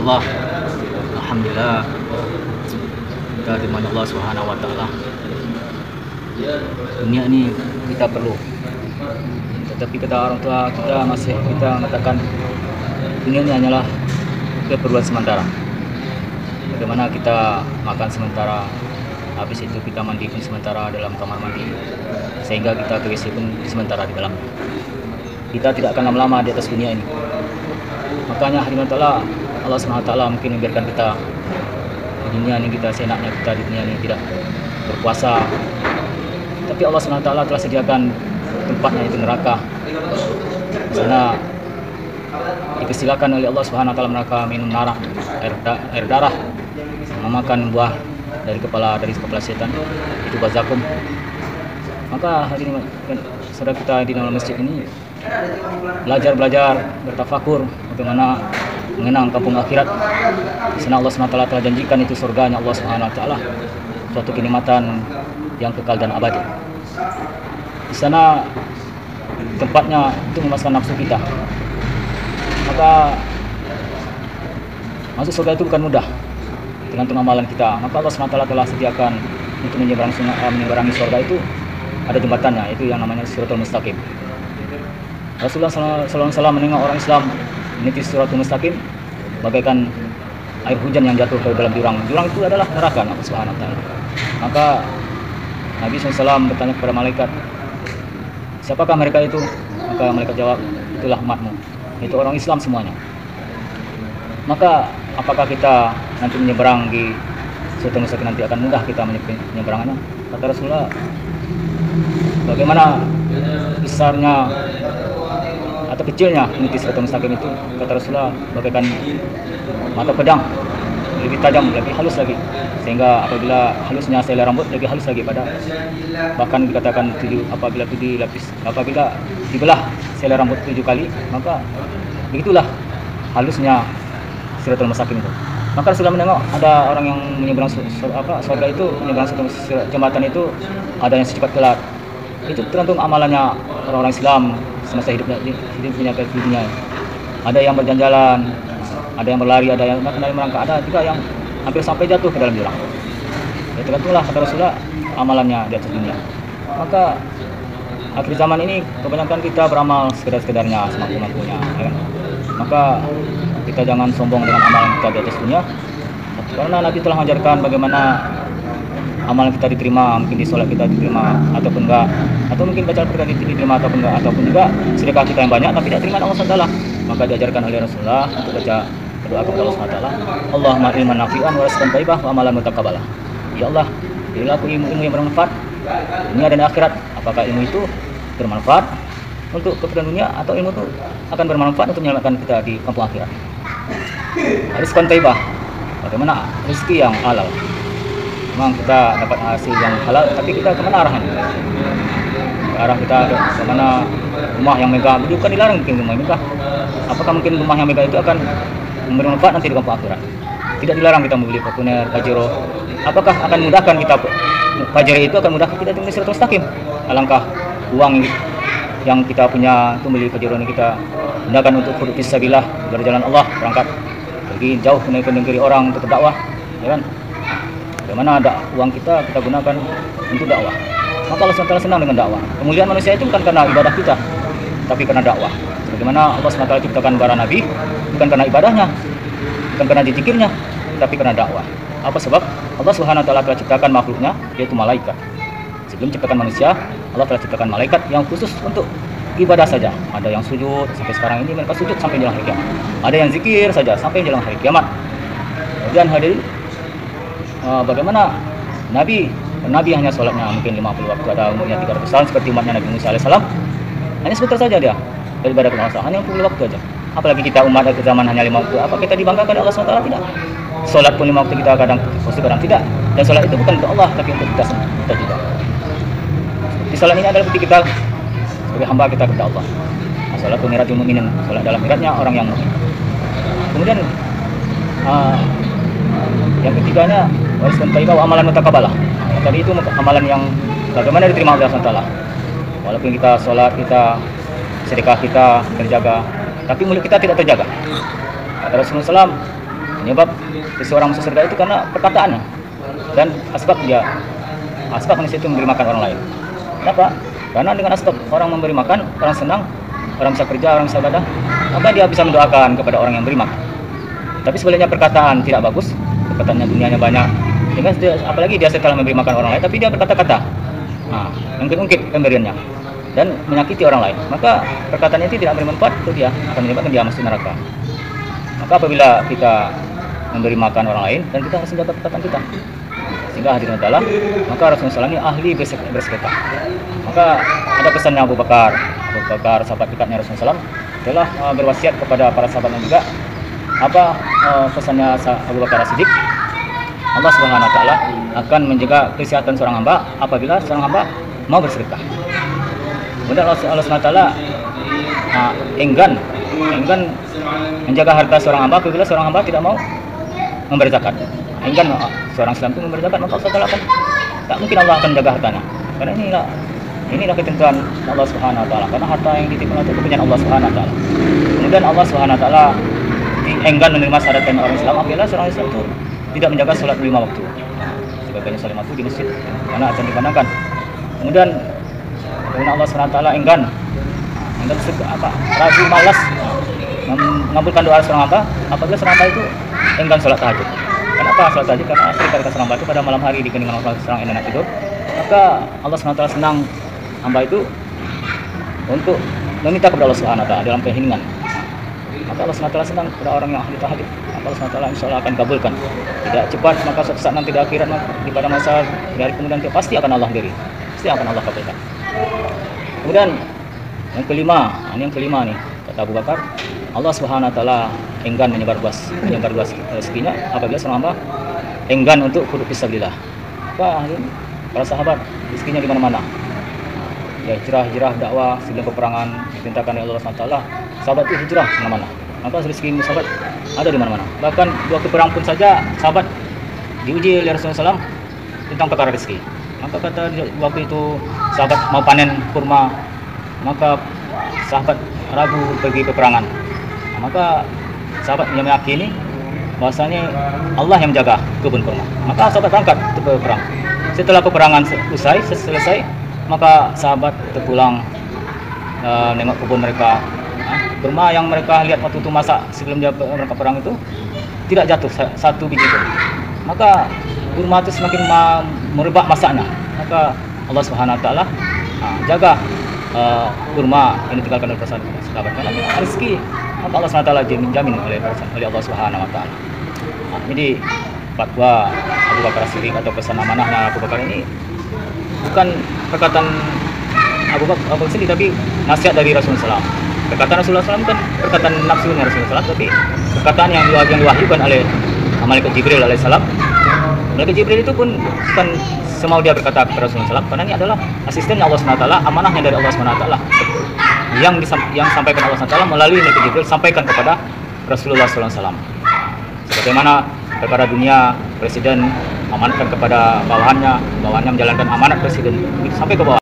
Allah, alhamdulillah kita dimana Allah Subhanahu wa taala. Dunia ini kita perlu. Tetapi kata orang tua kita masih kita mengatakan dunia ini hanyalah keperluan sementara. Bagaimana kita makan sementara, habis itu kita mandi pun sementara dalam kamar mandi, sehingga kita berisi pun sementara di dalam. Kita tidak akan lama-lama di atas dunia ini. Makanya hari Allah SWT mungkin membiarkan kita di dunia ini, kita seenaknya kita di dunia ini tidak berpuasa. Tapi Allah SWT telah sediakan tempatnya, itu neraka. Di sana dipersilakan oleh Allah SWT mereka minum air darah, memakan buah dari kepala setan, itu bazakum. Maka hari ini saudara kita di dalam masjid ini belajar bertafakur bagaimana mengenang kampung akhirat. Di sana Allah SWT telah janjikan itu surganya Allah SWT, suatu kenikmatan yang kekal dan abadi. Di sana tempatnya itu memuaskan nafsu kita. Maka masuk surga itu bukan mudah, tergantung amalan kita. Maka Allah SWT telah sediakan untuk menyeberangi surga itu ada jembatannya, itu yang namanya Siratul Mustaqim. Rasulullah SAW menengok orang Islam meniti Siratul Mustaqim bagaikan air hujan yang jatuh ke dalam jurang. Jurang itu adalah neraka Allah Subhanahu wa taala. Maka Nabi SAW bertanya kepada malaikat, siapakah mereka itu? Maka malaikat jawab, itulah umatmu, itu orang Islam semuanya. Maka apakah kita nanti menyeberang di Siratul Mustaqim nanti akan mudah kita menyeberangannya? Kata Rasulullah, bagaimana besarnya atau kecilnya meniti Siratul Mustaqim itu? Kata Rasulullah, bagaikan mata pedang, lebih tajam, lebih halus lagi, sehingga apabila halusnya selai rambut lebih halus lagi pada bahkan dikatakan apabila dibelah selai rambut 7 kali, maka begitulah halusnya Siratul Mustaqim itu. Maka Rasulullah menengok ada orang yang menyeberang surga itu, menyeberang jembatan itu, ada yang secepat kilat. Itu tergantung amalannya orang-orang Islam semasa hidupnya ke dunia. Ada yang berjalan-jalan, ada yang berlari, ada yang merangkak, ada juga yang hampir sampai jatuh ke dalam jurang. Ya tergantunglah kata Rasulullah amalannya di atas dunia. Maka akhir zaman ini kebanyakan kita beramal sekedar-sekedarnya, semampu-mampunya, ya kan? Maka kita jangan sombong dengan amalan kita di atas dunia, karena Nabi telah mengajarkan bagaimana amalan kita diterima, mungkin di sholat kita diterima ataupun enggak, atau mungkin baca Al-Quran diterima ataupun enggak, ataupun juga sedekah kita yang banyak tapi tidak diterima Allah SWT. Maka diajarkan oleh Rasulullah untuk baca berdoa kepada Allah SWT, Allahumma ilman nafi'an wa rizqan thayyibah wa amalan mutaqabbalah. Ya Allah, berilah aku ilmu yang bermanfaat dunia dan akhirat. Apakah ilmu itu bermanfaat untuk kepentingan dunia atau ilmu itu akan bermanfaat untuk menyelamatkan kita di kampung akhirat. Rizqan thayyibah, bagaimana rezeki yang halal. Memang kita dapat hasil yang halal, tapi kita kemana arahnya? Arah kita kemana? Rumah yang megah, bukan dilarang mungkin rumah yang megah. Apakah mungkin rumah yang megah itu akan memberi manfaat nanti di kampung akhirat? Tidak dilarang kita membeli Fortuner, Pajero. Apakah akan mudahkan kita, Pajero itu akan mudahkan kita dengan Siratul Mustaqim? Alangkah uang yang kita punya untuk membeli Pajero ini kita gunakan untuk fisabilillah, berjalan Allah, berangkat pergi jauh ke negeri orang untuk berdakwah, ya kan? Bagaimana ada uang kita gunakan untuk dakwah. Maka Allah SWT senang dengan dakwah. Kemuliaan manusia itu bukan karena ibadah kita, tapi karena dakwah. Bagaimana Allah SWT ciptakan para nabi, bukan karena ibadahnya, bukan karena zikirnya, tapi karena dakwah. Apa sebab? Allah SWT telah ciptakan makhluknya, yaitu malaikat. Sebelum ciptakan manusia, Allah telah ciptakan malaikat yang khusus untuk ibadah saja. Ada yang sujud, sampai sekarang ini mereka sujud sampai menjelang hari kiamat. Ada yang zikir saja sampai menjelang hari kiamat. Kemudian hadirin, bagaimana Nabi hanya sholatnya mungkin 50 waktu, ada umurnya 300 tahun seperti umatnya Nabi Musa AS. Hanya sebentar saja dia beribadah kepada Allah, hanya 50 waktu saja. Apalagi kita umat ke zaman hanya 5 waktu, apa kita dibanggakan oleh Allah SWT? Tidak. Sholat pun 5 waktu kita kadang tidak. Dan sholat itu bukan untuk Allah, tapi untuk kita juga. Di sholat ini adalah bukti kita sebagai hamba kita kepada Allah. Sholatu miratul mu'minin, sholat dalam miratnya orang yang mukmin. Kemudian yang ketiganya wariskan thayyibah wa amalan mutaqabbalah. Tadi itu amalan yang bagaimana diterima oleh Allah SWT. Walaupun kita sholat, kita sedekah, kita terjaga, tapi mulut kita tidak terjaga. Kata Rasulullah SAW, Penyebab seseorang masuk surga itu karena perkataannya dan asbab manusia itu memberi makan orang lain. Kenapa? Karena dengan asbab orang memberi makan, orang senang, orang bisa kerja, orang bisa ibadah, maka dia bisa mendoakan kepada orang yang beri makan. Tapi sebenarnya perkataan tidak bagus, perkataannya dunianya banyak, apalagi dia setelah memberi makan orang lain, tapi dia berkata-kata, ungkit-ungkit pemberiannya dan menyakiti orang lain, maka perkataannya itu tidak bermanfaat untuk dia, akan menyebabkan dia masuk neraka. Maka apabila kita memberi makan orang lain, dan kita harus menjaga perkataan kita, sehingga hadirin taala, maka Rasulullah SAW ini ahli bersekata. Maka ada pesannya Abu Bakar, sahabat dekatnya Rasulullah SAW, telah berwasiat kepada para sahabatnya juga. Apa pesannya Abu Bakar As-Siddiq? Allah Subhanahu wa taala akan menjaga kesehatan seorang hamba apabila seorang hamba mau bersedekah. Kemudian Allah Subhanahu wa taala enggan menjaga harta seorang hamba apabila seorang hamba tidak mau memberi zakat. Enggan seorang Islam itu memberi zakat, maka Allah akan tak mungkin Allah akan menjaga hartanya. Karena inilah ketentuan Allah Subhanahu wa taala. Karena harta yang dititipkan itu kepunyaan Allah Subhanahu wa taala. Kemudian Allah Subhanahu wa taala enggan menerima syarat orang Islam apabila seorang Islam itu tidak menjaga sholat 5 waktu. Sebagiannya sholat 5 waktu di masjid karena azan dipandangkan. Kemudian Allah SWT enggan ragu, malas mengabulkan doa seorang hamba apabila seorang hamba itu enggan sholat tahajud. Kenapa sholat tahajud? Karena ketika seorang hamba itu pada malam hari dikeningan Allah seorang enak tidur, maka Allah SWT senang hamba itu untuk meminta kepada Allah SWT dalam keheningan. Maka Allah SWT senang kepada orang yang ahli tahajud. Allah SWT insya Allah akan kabulkan. Tidak cepat, maka suatu saat nanti di akhirat, pada masa dari kemudian pasti akan Allah diri, pasti akan Allah kabulkan. Kemudian yang kelima nih, kata Abu Bakar, Allah Subhanahu wa taala enggan menyebar luas rezekinya apabila seorang hamba enggan untuk hidup fisabilillah. Para sahabat rezekinya di mana-mana. Ya, hijrah dakwah sebelum peperangan diperintahkan oleh Allah Subhanahu wa taala, sahabat itu hijrah ke mana-mana. Maka rezeki sahabat ada di mana-mana. Bahkan waktu perang pun saja sahabat diuji oleh Rasulullah SAW tentang perkara rezeki. Maka kata waktu itu sahabat mau panen kurma, maka sahabat ragu pergi peperangan. Maka sahabat meyakini bahwasanya Allah yang menjaga kebun kurma. Maka sahabat berangkat untuk berperang. Setelah peperangan selesai, maka sahabat terpulang nengok kebun mereka. Kurma yang mereka lihat waktu itu masak sebelum mereka perang itu tidak jatuh satu biji pun. Maka kurma itu semakin merebak masaknya. Maka Allah Subhanahu wa taala jaga kurma yang ditinggalkan oleh sahabat karena rezeki. Maka Allah Subhanahu wa taala dijamin oleh Allah Subhanahu wa taala. Jadi fatwa Abu Bakar As-Siddiq atau pesan amanahnya Abu Bakar ini bukan perkataan Abu Bakar As-Siddiq, tapi nasihat dari Rasulullah SAW. Perkataan Rasulullah SAW kan perkataan nafsunya Rasulullah SAW, tapi perkataan yang diwahyukan oleh Malaikat Jibril alaihissalam. Malaikat Jibril itu pun bukan semau dia berkata kepada Rasulullah SAW, karena ini adalah asistennya Allah SWT, amanahnya dari Allah SWT yang sampaikan Allah SWT melalui Malaikat Jibril sampaikan kepada Rasulullah SAW. Sebagaimana perkara dunia, presiden amanatkan kepada bawahannya menjalankan amanat presiden sampai ke bawah.